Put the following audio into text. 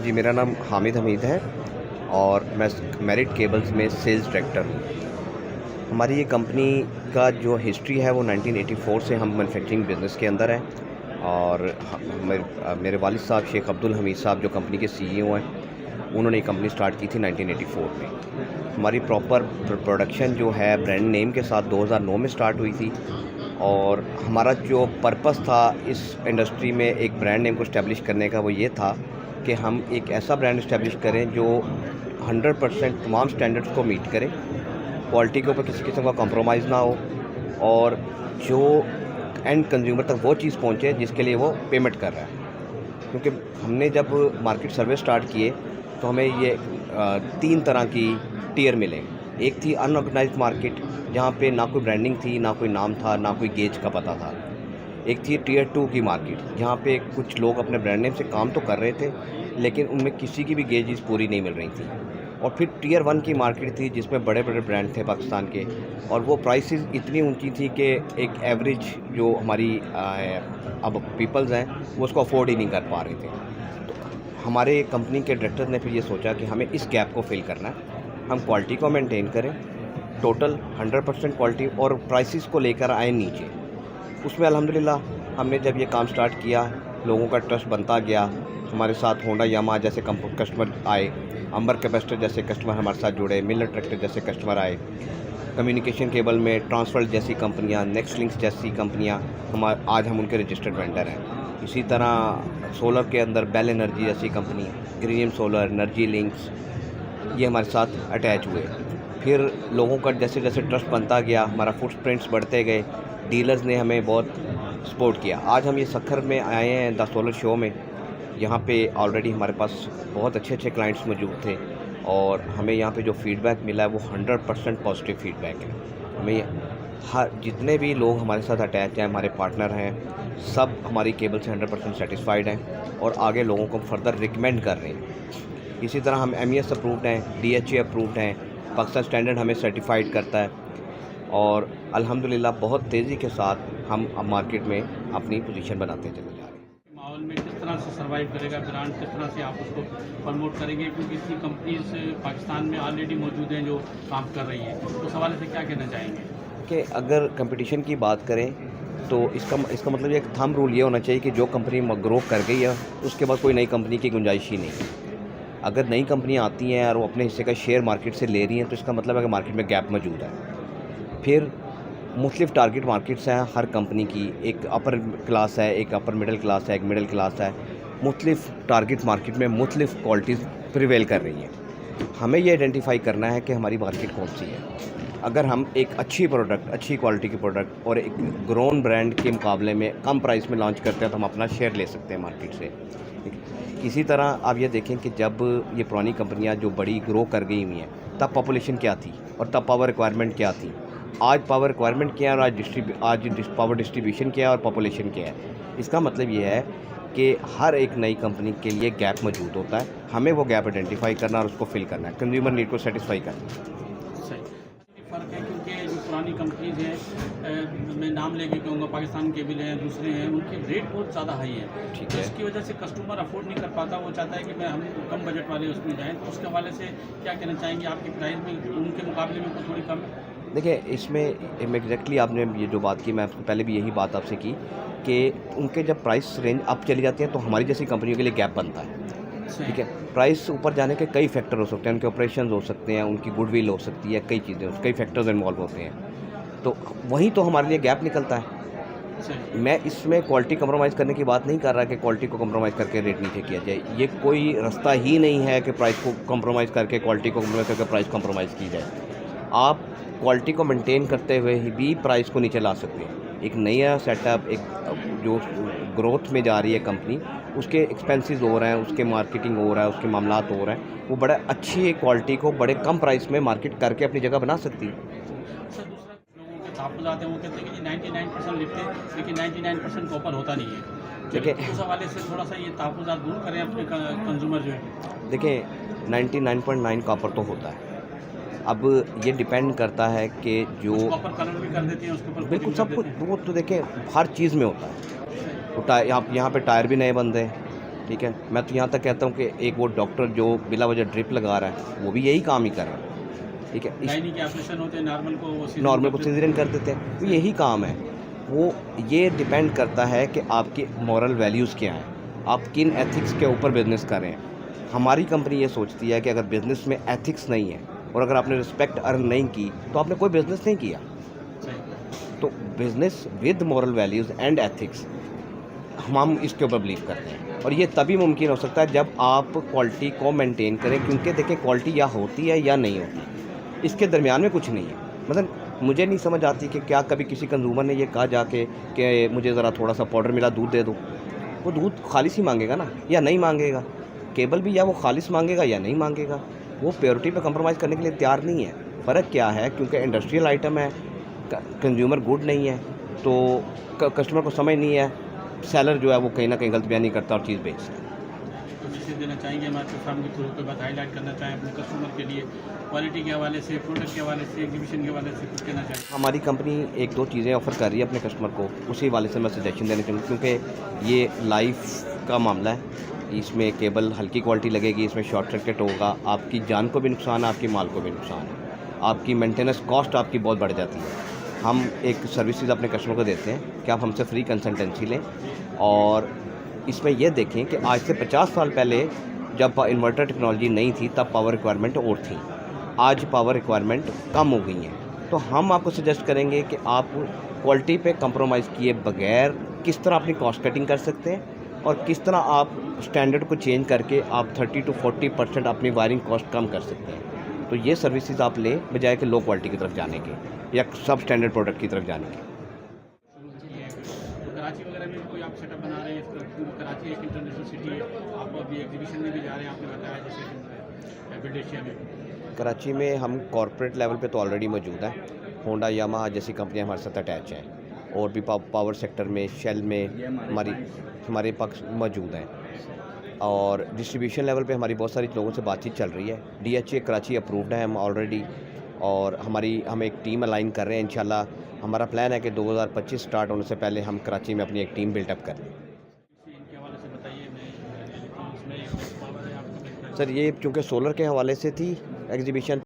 जी, मेरा नाम हामिद हमीद है और मैं मेरिट केबल्स में सेल्स डायरेक्टर हूँ। हमारी ये कंपनी का जो हिस्ट्री है वो 1984 से हम मैन्युफैक्चरिंग बिज़नेस के अंदर है और मेरे वालिद साहब शेख अब्दुल हमीद साहब जो कंपनी के सीईओ हैं, उन्होंने ये कंपनी स्टार्ट की थी 1984 में। हमारी प्रॉपर प्रोडक्शन जो है ब्रांड नेम के साथ 2009 में स्टार्ट हुई थी और हमारा जो पर्पस था इस इंडस्ट्री में एक ब्रांड नेम को इस्टेब्लिश करने का वो ये था कि हम एक ऐसा ब्रांड इस्टेब्लिश करें जो 100% तमाम स्टैंडर्ड्स को मीट करे, क्वालिटी के ऊपर किसी किस्म का कॉम्प्रोमाइज़ ना हो और जो एंड कंज्यूमर तक वो चीज़ पहुंचे जिसके लिए वो पेमेंट कर रहा है। क्योंकि हमने जब मार्केट सर्वे स्टार्ट किए तो हमें ये 3 तरह की टियर मिले। एक थी अनऑर्गेनाइज्ड मार्केट, जहाँ पे ना कोई ब्रांडिंग थी, ना कोई नाम था, ना कोई गेज का पता था। एक थी टियर 2 की मार्केट, जहाँ पे कुछ लोग अपने ब्रांड नेम से काम तो कर रहे थे लेकिन उनमें किसी की भी गेजेस पूरी नहीं मिल रही थी। और फिर टियर 1 की मार्केट थी जिसमें बड़े बड़े ब्रांड थे पाकिस्तान के और वो प्राइसेस इतनी ऊंची थी कि एक एवरेज जो हमारी अब पीपल्स हैं वो उसको अफोर्ड ही नहीं कर पा रहे थे। तो हमारे कंपनी के डायरेक्टर ने फिर ये सोचा कि हमें इस गैप को फिल करना है, हम क्वालिटी को मेंटेन करें, टोटल 100% क्वालिटी और प्राइसेस को लेकर आए नीचे। उसमें अल्हम्दुलिल्लाह हमने जब ये काम स्टार्ट किया, लोगों का ट्रस्ट बनता गया। हमारे साथ होंडा यामाहा जैसे कस्टमर आए, अंबर कैपेसिटर जैसे कस्टमर हमारे साथ जुड़े, मिलर ट्रैक्टर जैसे कस्टमर आए, कम्युनिकेशन केबल में ट्रांसवर्ल्ड जैसी कंपनियां, नेक्स्ट लिंक्स जैसी कंपनियां आज हम उनके रजिस्टर्ड वेंडर हैं। इसी तरह सोलर के अंदर बेल एनर्जी जैसी कंपनी, ग्रीनियम सोलर, एनर्जी लिंक्स, ये हमारे साथ अटैच हुए। फिर लोगों का जैसे जैसे ट्रस्ट बनता गया, हमारा फुटप्रिंट्स बढ़ते गए, डीलर्स ने हमें बहुत सपोर्ट किया। आज हम ये सक्खर में आए हैं द सोलर शो में। यहाँ पे ऑलरेडी हमारे पास बहुत अच्छे अच्छे क्लाइंट्स मौजूद थे और हमें यहाँ पे जो फ़ीडबैक मिला है वो 100% पॉजिटिव फ़ीडबैक है। हमें हर जितने भी लोग हमारे साथ अटैच हैं, हमारे पार्टनर हैं, सब हमारी केबल से 100% सेटिस्फाइड हैं और आगे लोगों को फर्दर रिकमेंड कर रहे हैं। इसी तरह हम MES अप्रूव्ड हैं, DHA अप्रूव्ड हैं, पाकिस्तान स्टैंडर्ड हमें सर्टिफाइड करता है और अल्हम्दुलिल्लाह बहुत तेज़ी के साथ हम मार्केट में अपनी पोजीशन बनाते चले जा रहे हैं। माहौल में किस तरह से सर्वाइव करेगा ब्रांड, किस तरह से आप उसको प्रमोट करेंगे, क्योंकि इतनी कंपनीज पाकिस्तान में ऑलरेडी मौजूद हैं जो काम कर रही हैं, तो उस हवाले से क्या कहना चाहेंगे? कि अगर कंपटीशन की बात करें तो इसका मतलब एक थंब रूल ये होना चाहिए कि जो कंपनी ग्रो कर गई है उसके बाद कोई नई कंपनी की गुंजाइश ही नहीं है। अगर नई कंपनियाँ आती हैं और वो अपने हिस्से का शेयर मार्केट से ले रही हैं तो इसका मतलब है कि मार्केट में गैप मौजूद है। फिर मुख्तलिफ टारगेट मार्केट्स हैं हर कंपनी की, एक अपर क्लास है, एक अपर मिडिल क्लास है, एक मिडिल क्लास है। मुख्तलिफ टारगेट मार्केट में मुख्तलिफ क्वालिटीज़ प्रिवेल कर रही हैं। हमें ये आइडेंटिफाई करना है कि हमारी मार्केट कौन सी है। अगर हम एक अच्छी प्रोडक्ट, अच्छी क्वालिटी की प्रोडक्ट और एक ग्रोन ब्रांड के मुकाबले में कम प्राइस में लॉन्च करते हैं तो हम अपना शेयर ले सकते हैं मार्केट से। इसी तरह आप ये देखें कि जब ये पुरानी कंपनियां जो बड़ी ग्रो कर गई हुई हैं तब पॉपुलेशन क्या थी और तब पावर रिक्वायरमेंट क्या थी। आज पावर रिक्वायरमेंट क्या है और आज पावर डिस्ट्रीब्यूशन क्या है और पॉपुलेशन क्या है। इसका मतलब ये है कि हर एक नई कंपनी के लिए गैप मौजूद होता है, हमें वो गैप आइडेंटिफाई करना और उसको फिल करना है, कंज्यूमर नीड को सेटिस्फाई करना। सही फ़र्क है, क्योंकि जो पुरानी कंपनीज हैं, मैं नाम लेके कहूँगा, पाकिस्तान केबल हैं, दूसरे हैं, उनके रेट बहुत ज़्यादा हाई है। ठीक तो है। इसकी वजह से कस्टमर अफोर्ड नहीं कर पाता, वो चाहता है कि हम कम बजट वाले उसमें जाएँ, तो उसके हवाले से क्या कहना चाहेंगे? आपकी प्राइस में उनके मुकाबले में थोड़ी कम है? देखिए, इसमें एग्जैक्टली आपने ये जो बात की, मैं पहले भी यही बात आपसे की कि उनके जब प्राइस रेंज अप चली जाती है तो हमारी जैसी कंपनियों के लिए गैप बनता है। ठीक है, प्राइस ऊपर जाने के कई फैक्टर हो सकते हैं, उनके ऑपरेशंस हो सकते हैं, उनकी गुडविल हो सकती है, कई चीज़ें, कई फैक्टर्स इन्वॉल्व होते हैं, तो वहीं तो हमारे लिए गैप निकलता है। मैं इसमें क्वालिटी कंप्रोमाइज़ करने की बात नहीं कर रहा कि क्वालिटी को कंप्रोमाइज़ करके रेट नीचे किया जाए। ये कोई रास्ता ही नहीं है कि प्राइस को कंप्रोमाइज़ करके, क्वालिटी को कंप्रोमाइज़ करके प्राइस कंप्रोमाइज़ की जाए। आप क्वालिटी को मेंटेन करते हुए ही भी प्राइस को नीचे ला सकते हैं। एक नया सेटअप, एक जो ग्रोथ में जा रही है कंपनी, उसके एक्सपेंसेस हो रहे हैं, उसके मार्केटिंग हो रहा है, उसके मामलात हो रहे हैं, वो बड़ा अच्छी क्वालिटी को बड़े कम प्राइस में मार्केट करके अपनी जगह बना सकती है। सर, दूसरा लोगों के तहफ़्फ़ुज़ात हैं, वो कहते हैं कि 99% लिखते हैं लेकिन 99% कॉपर होता नहीं है। देखिए, उस हवाले से थोड़ा सा ये तहफ़्फ़ुज़ात दूर करें अपने कंज्यूमर जो है। देखिए 99.9 कॉपर तो होता है। अब ये डिपेंड करता है कि जो कॉपर कलर भी कर देते हैं उसके ऊपर, बिल्कुल सब कुछ, वो तो देखिए हर चीज़ में होता है। तो यहाँ पे टायर भी नए बनते हैं, ठीक है। मैं तो यहाँ तक कहता हूँ कि एक वो डॉक्टर जो बिला वजह ड्रिप लगा रहा है वो भी यही काम ही कर रहा है, ठीक है। गायनी के ऑपरेशन होते हैं, नॉर्मल को वो नॉर्मल को सिजेरियन कर देते हैं, तो यही काम है। वो ये डिपेंड करता है कि आपकी मॉरल वैल्यूज़ क्या हैं, आप किन एथिक्स के ऊपर बिज़नेस कर रहे हैं। हमारी कंपनी ये सोचती है कि अगर बिज़नेस में एथिक्स नहीं है और अगर आपने रिस्पेक्ट अर्न नहीं की तो आपने कोई बिज़नेस नहीं किया। सही। तो business with moral values and ethics हम इसके ऊपर बिलीव करते हैं, और ये तभी मुमकिन हो सकता है जब आप क्वालिटी को मेंटेन करें, क्योंकि देखिए क्वालिटी या होती है या नहीं होती, इसके दरमियान में कुछ नहीं है। मतलब मुझे नहीं समझ आती कि क्या कभी किसी कंज्यूमर ने ये कहा जाके कि मुझे ज़रा थोड़ा सा पाउडर मिला दूध दे दो। वो दूध खालिस ही मांगेगा ना, या नहीं मांगेगा। केबल भी या वो खालिस मांगेगा या नहीं मांगेगा, वो प्योरिटी पे कंप्रोमाइज़ करने के लिए तैयार नहीं है। फ़र्क क्या है, क्योंकि इंडस्ट्रियल आइटम है, कंज्यूमर गुड नहीं है, तो कस्टमर को समझ नहीं है, सेलर जो है वो कहीं ना कहीं गलत बयानी करता है और चीज़ बेचता है। तो मैसेज देना चाहेंगे हम आपके फार्म के थ्रू पे बात हाईलाइट करना चाहें अपने कस्टमर के लिए, क्वालिटी के हवाले से, प्रोडक्ट के हवाले से, एग्जीबिशन के हवाले से कुछ कहना चाहें? हमारी कंपनी एक दो चीज़ें ऑफ़र कर रही है अपने कस्टमर को, उसी वाले से मैं सजेशन देना चाहूँगा, क्योंकि ये लाइफ का मामला है। इसमें केबल हल्की क्वालिटी लगेगी, इसमें शॉर्ट सर्किट होगा, आपकी जान को भी नुकसान है, आपकी माल को भी नुकसान है, आपकी मेंटेनेंस कॉस्ट आपकी बहुत बढ़ जाती है। हम एक सर्विसेज अपने कस्टमर को देते हैं कि आप हमसे फ्री कंसल्टेंसी लें, और इसमें यह देखें कि आज से 50 साल पहले जब इन्वर्टर टेक्नोलॉजी नहीं थी तब पावर रिक्वायरमेंट और थी, आज पावर रिक्वायरमेंट कम हो गई हैं। तो हम आपको सजेस्ट करेंगे कि आप क्वालिटी पे कंप्रोमाइज़ किए बगैर किस तरह अपनी कॉस्ट कटिंग कर सकते हैं, और किस तरह आप स्टैंडर्ड को चेंज करके आप 30 to 40% अपनी वायरिंग कॉस्ट कम कर सकते हैं। तो ये सर्विसेज आप लें बजाय कि लो क्वालिटी की तरफ जाने के या सब स्टैंडर्ड प्रोडक्ट की तरफ जाने के। तो कराची वगैरह में कोई आप सेटअप बना रहे हैं क्योंकि कराची एक इंटरनेशनल सिटी है, आप अभी एग्जीबिशन में भी जा रहे हैं, आपने बताया जैसे विदेशिया में। कराची में हम कॉर्पोरेट लेवल पे तो ऑलरेडी मौजूद हैं, होंडा यामाहा जैसी कंपनियां हमारे साथ अटैच हैं, और भी पावर सेक्टर में शेल में हमारे पक्ष मौजूद हैं, और डिस्ट्रीब्यूशन लेवल पे हमारी बहुत सारी लोगों से बातचीत चल रही है। DHA कराची अप्रूव्ड है हम ऑलरेडी, और हम एक टीम अलाइन कर रहे हैं। इंशाल्लाह हमारा प्लान है कि 2025 स्टार्ट होने से पहले हम कराची में अपनी एक टीम बिल्टअप करें। इनके हवाले से बताइए, मैं इसमें पावर है आपका। सर ये चूँकि सोलर के हवाले से थी एग्जीबिशन,